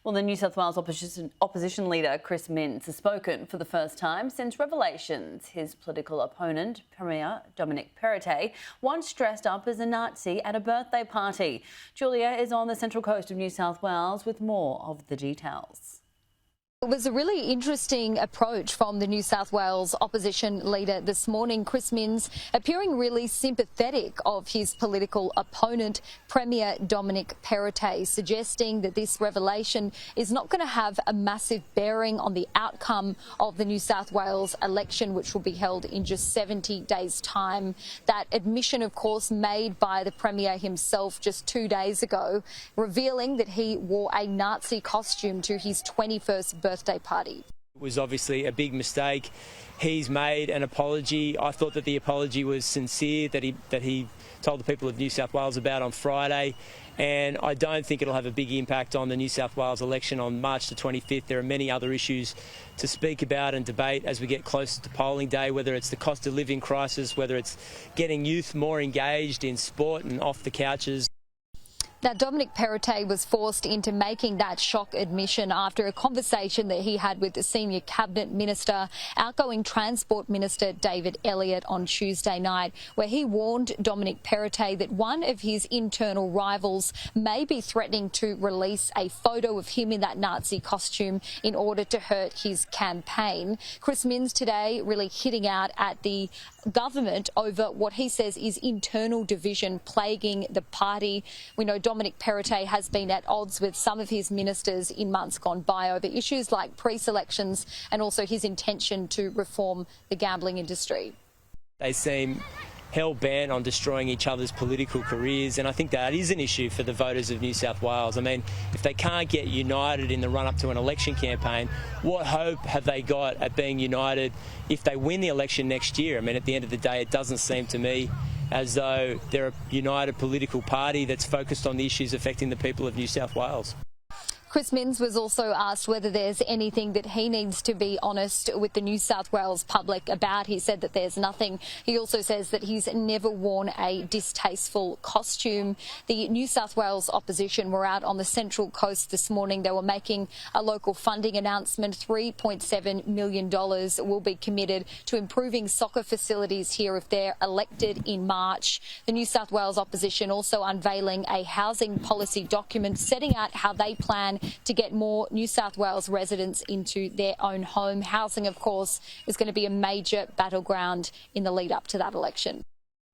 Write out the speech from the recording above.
Well, the New South Wales opposition leader, Chris Minns, has spoken for the first time since revelations his political opponent, Premier Dominic Perrottet, once dressed up as a Nazi at a birthday party. Julia is on the Central Coast of New South Wales with more of the details. It was a really interesting approach from the New South Wales opposition leader this morning, Chris Minns, appearing really sympathetic of his political opponent, Premier Dominic Perrottet, suggesting that this revelation is not going to have a massive bearing on the outcome of the New South Wales election, which will be held in just 70 days' time. That admission, of course, made by the Premier himself just 2 days ago, revealing that he wore a Nazi costume to his 21st birthday party. It was obviously a big mistake. He's made an apology. I thought that the apology was sincere, that he told the people of New South Wales about on Friday, and I don't think it'll have a big impact on the New South Wales election on March the 25th. There are many other issues to speak about and debate as we get closer to polling day, whether it's the cost of living crisis, whether it's getting youth more engaged in sport and off the couches. Now, Dominic Perrottet was forced into making that shock admission after a conversation that he had with the senior cabinet minister, outgoing Transport Minister David Elliott, on Tuesday night, where he warned Dominic Perrottet that one of his internal rivals may be threatening to release a photo of him in that Nazi costume in order to hurt his campaign. Chris Minns today really hitting out at the government over what he says is internal division plaguing the party. We know Dominic Perrottet has been at odds with some of his ministers in months gone by over issues like pre-selections and also his intention to reform the gambling industry. They seem hell-bent on destroying each other's political careers, and I think that is an issue for the voters of New South Wales. I mean, if they can't get united in the run-up to an election campaign, what hope have they got at being united if they win the election next year? I mean, at the end of the day, it doesn't seem to me as though they're a united political party that's focused on the issues affecting the people of New South Wales. Chris Minns was also asked whether there's anything that he needs to be honest with the New South Wales public about. He said that there's nothing. He also says that he's never worn a distasteful costume. The New South Wales opposition were out on the Central Coast this morning. They were making a local funding announcement. $3.7 million will be committed to improving soccer facilities here if they're elected in March. The New South Wales opposition also unveiling a housing policy document setting out how they plan to get more New South Wales residents into their own home. Housing, of course, is going to be a major battleground in the lead up to that election.